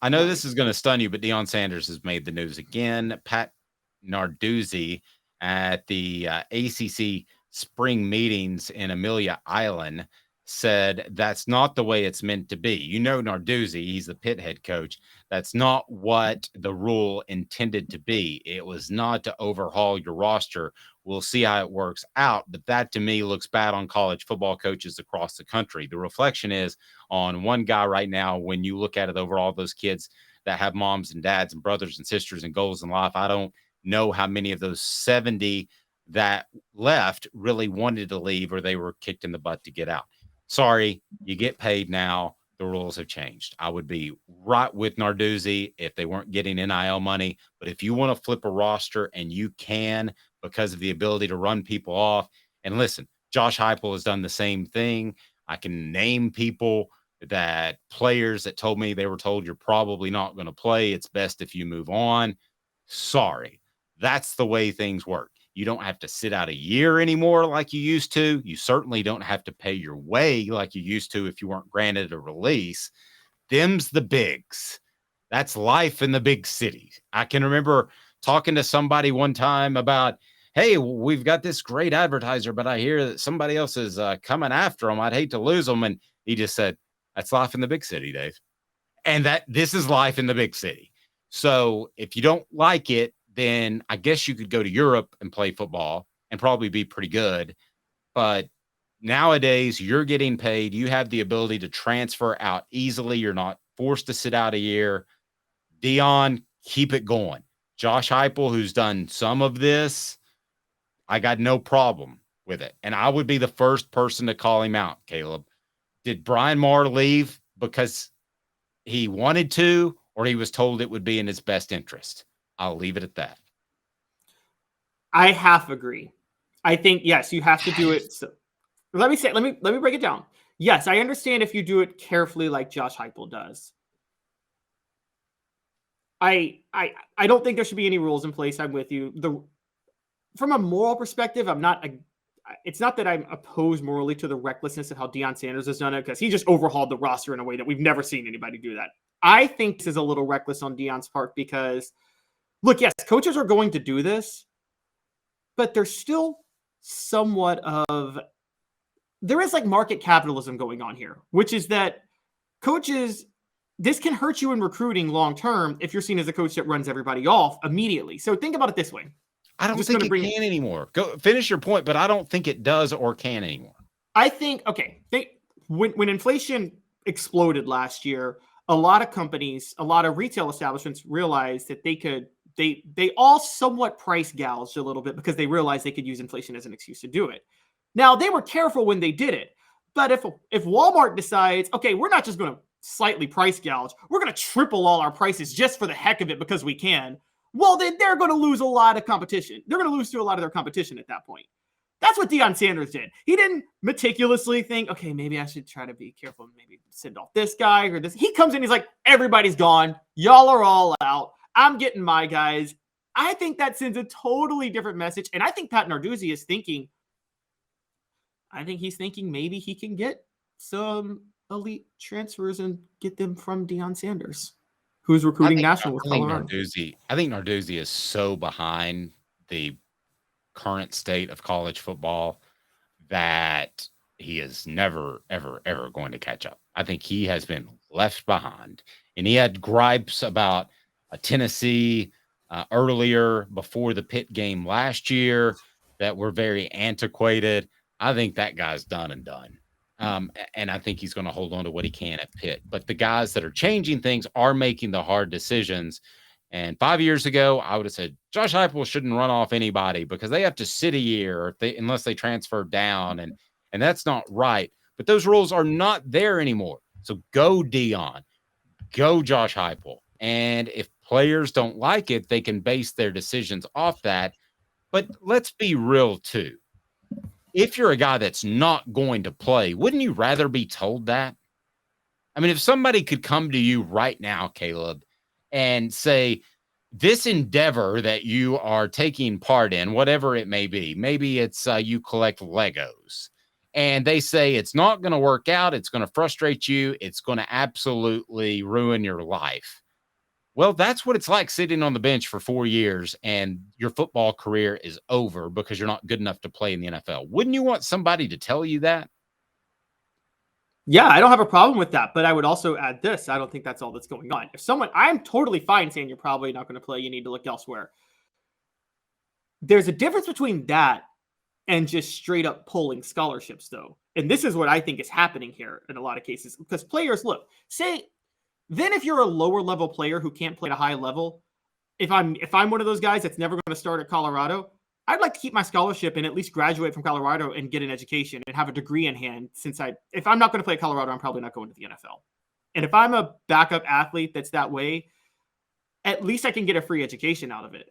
I know this is going to stun you, but Deion Sanders has made the news again. Pat Narduzzi at the ACC spring meetings in Amelia Island said that's not the way it's meant to be. You know, Narduzzi, he's the Pitt head coach. That's not what the rule intended to be. It was not to overhaul your roster. We'll see how it works out. But that to me looks bad on college football coaches across the country. The reflection is on one guy right now. When you look at it over all those kids that have moms and dads and brothers and sisters and goals in life, I don't know how many of those 70 that left really wanted to leave or they were kicked in the butt to get out. Sorry, you get paid now. The rules have changed. I would be right with Narduzzi if they weren't getting NIL money. But if you want to flip a roster, and you can because of the ability to run people off, and listen, Josh Heupel has done the same thing. I can name people players that told me they were told you're probably not going to play. It's best if you move on. Sorry. That's the way things work. You don't have to sit out a year anymore like you used to. You certainly don't have to pay your way like you used to if you weren't granted a release. Them's the bigs. That's life in the big cities. I can remember talking to somebody one time about, hey, we've got this great advertiser, but I hear that somebody else is coming after them. I'd hate to lose them. And he just said, that's life in the big city, Dave. And this is life in the big city. So if you don't like it, then I guess you could go to Europe and play football and probably be pretty good. But nowadays, you're getting paid. You have the ability to transfer out easily. You're not forced to sit out a year. Deion, keep it going. Josh Heupel, who's done some of this, I got no problem with it. And I would be the first person to call him out, Caleb. Did Brian Maher leave because he wanted to, or he was told it would be in his best interest? I'll leave it at that. I half agree. I think, yes, you have to do it. So, let me break it down. Yes, I understand if you do it carefully like Josh Heupel does. I don't think there should be any rules in place. I'm with you. From a moral perspective, it's not that I'm opposed morally to the recklessness of how Deion Sanders has done it, because he just overhauled the roster in a way that we've never seen anybody do that. I think this is a little reckless on Deion's part because, look, yes, coaches are going to do this, but there's still somewhat of, there is like market capitalism going on here, which is that coaches, this can hurt you in recruiting long-term if you're seen as a coach that runs everybody off immediately. So think about it this way. I don't think it can anymore. Go finish your point, but I don't think it does or can anymore. I think, when inflation exploded last year, a lot of companies, a lot of retail establishments realized that they all somewhat price gouged a little bit because they realized they could use inflation as an excuse to do it. Now, they were careful when they did it. But if Walmart decides, okay, we're not just going to slightly price gouge, we're going to triple all our prices just for the heck of it because we can, well, then they're going to lose a lot of competition. They're going to lose to a lot of their competition at that point. That's what Deion Sanders did. He didn't meticulously think, okay, maybe I should try to be careful and maybe send off this guy or this. He comes in, he's like, everybody's gone. Y'all are all out. I'm getting my guys. I think that sends a totally different message. And I think Pat Narduzzi is thinking, maybe he can get some elite transfers and get them from Deion Sanders, who's recruiting national with Colorado. I think Narduzzi is so behind the current state of college football that he is never, ever, ever going to catch up. I think he has been left behind. And he had gripes about Tennessee earlier before the Pitt game last year that were very antiquated. I think that guy's done and done. And I think he's going to hold on to what he can at Pitt. But the guys that are changing things are making the hard decisions. And 5 years ago, I would have said Josh Heupel shouldn't run off anybody because they have to sit a year unless they transfer down. And that's not right. But those rules are not there anymore. So go Deion, go Josh Heupel. And if players don't like it, they can base their decisions off that. But let's be real, too. If you're a guy that's not going to play, wouldn't you rather be told that? I mean, if somebody could come to you right now, Caleb, and say, this endeavor that you are taking part in, whatever it may be, maybe it's you collect Legos, and they say it's not going to work out, it's going to frustrate you, it's going to absolutely ruin your life. Well, that's what it's like sitting on the bench for 4 years and your football career is over because you're not good enough to play in the NFL. Wouldn't you want somebody to tell you that? Yeah, I don't have a problem with that, but I would also add this. I don't think that's all that's going on. If someone, I'm totally fine saying you're probably not going to play, you need to look elsewhere. There's a difference between that and just straight up pulling scholarships, though. And this is what I think is happening here in a lot of cases, because players, look, then if you're a lower level player who can't play at a high level, if I'm one of those guys that's never going to start at Colorado, I'd like to keep my scholarship and at least graduate from Colorado and get an education and have a degree in hand. If I'm not going to play at Colorado, I'm probably not going to the NFL. And if I'm a backup athlete that's that way, at least I can get a free education out of it.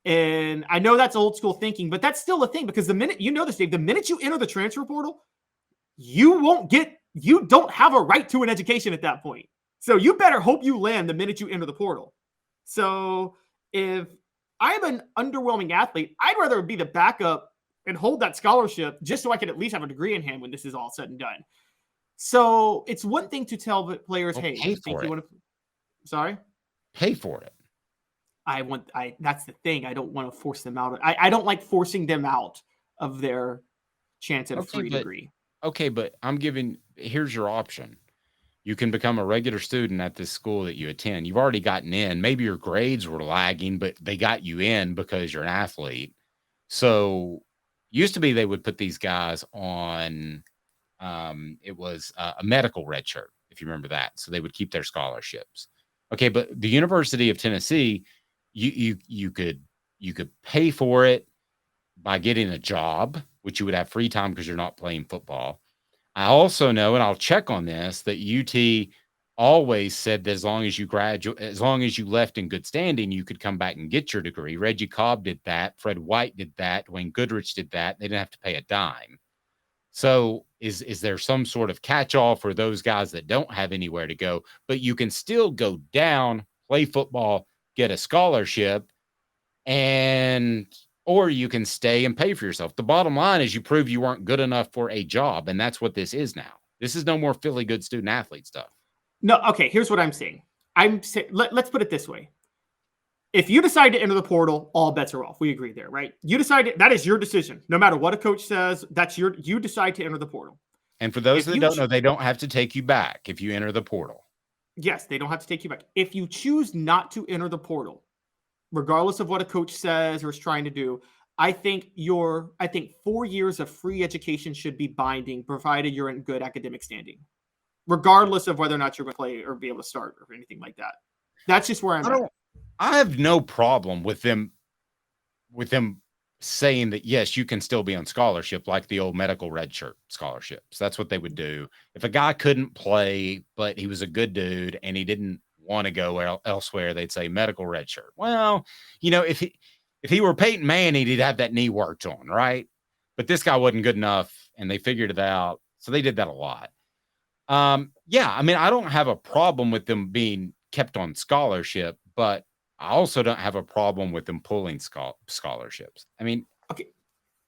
And I know that's old school thinking, but that's still a thing, because the minute, you know this, Dave, the minute you enter the transfer portal, you don't have a right to an education at that point. So you better hope you land the minute you enter the portal. So if I'm an underwhelming athlete, I'd rather be the backup and hold that scholarship just so I can at least have a degree in hand when this is all said and done. So it's one thing to tell the players, Well, hey, pay I think for you it. want to. Sorry? Pay for it. That's the thing. I don't want to force them out. I don't like forcing them out of their chance at a free degree. Okay, but here's your option. You can become a regular student at this school that you attend. You've already gotten in. Maybe your grades were lagging, but they got you in because you're an athlete. So used to be they would put these guys on, it was a medical red shirt, if you remember that. So they would keep their scholarships. Okay, but the University of Tennessee, you could pay for it by getting a job, which you would have free time because you're not playing football. I also know, and I'll check on this, that UT always said that as long as you left in good standing, you could come back and get your degree. Reggie Cobb did that. Fred White did that. Dwayne Goodrich did that. They didn't have to pay a dime. So is there some sort of catch-all for those guys that don't have anywhere to go, but you can still go down, play football, get a scholarship, or you can stay and pay for yourself. The bottom line is you prove you weren't good enough for a job, and that's what this is now. This is no more Philly good student athlete stuff. No, okay, here's what I'm saying. Let's put it this way. If you decide to enter the portal, all bets are off. We agree there, right? You decide that is your decision. No matter what a coach says, you decide to enter the portal. And for those that don't know, they don't have to take you back if you enter the portal. Yes, they don't have to take you back. If you choose not to enter the portal, regardless of what a coach says or is trying to do, I think 4 years of free education should be binding, provided you're in good academic standing, regardless of whether or not you're going to play or be able to start or anything like that. That's just where I'm at. I have no problem with them saying that, yes, you can still be on scholarship, like the old medical redshirt scholarships. That's what they would do. If a guy couldn't play, but he was a good dude and he didn't want to go elsewhere, they'd say medical redshirt. Well, if he were Peyton Manning, he'd have that knee worked on, right? But this guy wasn't good enough, and they figured it out. So they did that a lot. Yeah, I mean, I don't have a problem with them being kept on scholarship, but I also don't have a problem with them pulling scholarships. I mean, okay,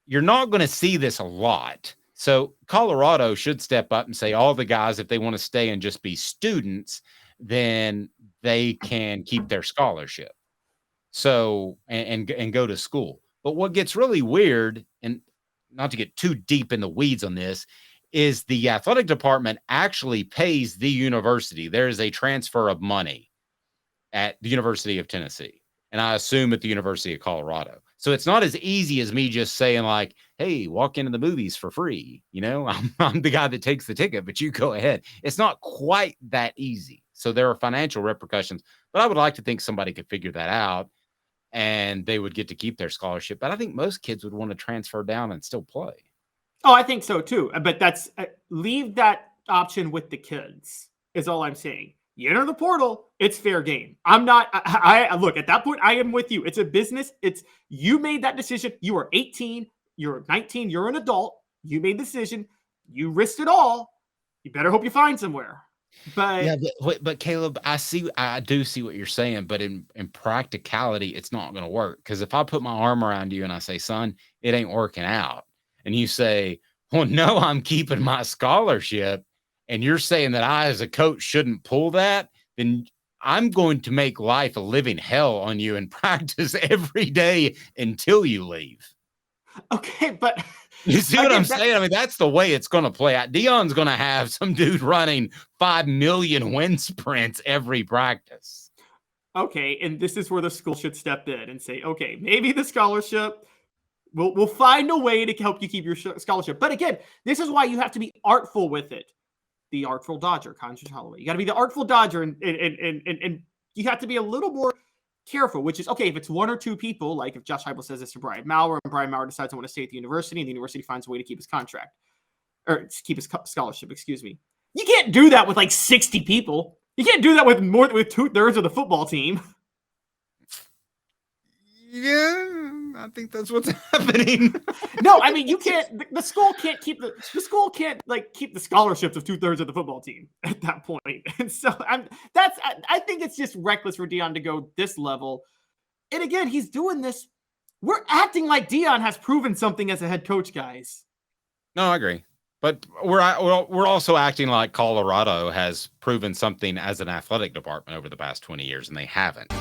you're not going to see this a lot. So Colorado should step up and say all the guys, if they want to stay and just be students, then they can keep their scholarship. So, and go to school. But what gets really weird, and not to get too deep in the weeds on this, is the athletic department actually pays the university. There is a transfer of money at the University of Tennessee, and I assume at the University of Colorado. So it's not as easy as me just saying like, hey, walk into the movies for free. I'm the guy that takes the ticket, but you go ahead. It's not quite that easy. So there are financial repercussions, but I would like to think somebody could figure that out and they would get to keep their scholarship. But I think most kids would want to transfer down and still play. Oh, I think so too. But that's leave that option with the kids is all I'm saying. You enter the portal, it's fair game. I'm not, I look, at that point, I am with you. It's a business. You made that decision. You are 18, you're 19, you're an adult. You made the decision. You risked it all. You better hope you find somewhere. But yeah, but Caleb, I do see what you're saying, but in practicality, it's not going to work. Because if I put my arm around you and I say, son, it ain't working out, and you say, well, no, I'm keeping my scholarship, and you're saying that I, as a coach, shouldn't pull that, then I'm going to make life a living hell on you in practice every day until you leave. Okay, but you see what I'm saying? I mean, that's the way it's going to play out. Deion's going to have some dude running 5 million wind sprints every practice. Okay, and this is where the school should step in and say, okay, maybe the scholarship, we'll find a way to help you keep your scholarship. But again, this is why you have to be artful with it. The artful dodger, Conjure Holloway. You got to be the artful dodger, and you have to be a little more careful, which is, okay, if it's one or two people, like if Josh Heupel says this to Brian Maurer, and Brian Maurer decides to want to stay at the university, and the university finds a way to keep his contract, or keep his scholarship, excuse me. You can't do that with like 60 people. You can't do that with 2/3 of the football team. Yeah, I think that's what's happening. No, I mean, you can't. The school can't keep the school can't like keep the scholarships of 2/3 of the football team at that point. And so I think it's just reckless for Deion to go this level. And again, he's doing this. We're acting like Deion has proven something as a head coach, guys. No, I agree. But we're also acting like Colorado has proven something as an athletic department over the past 20 years, and they haven't.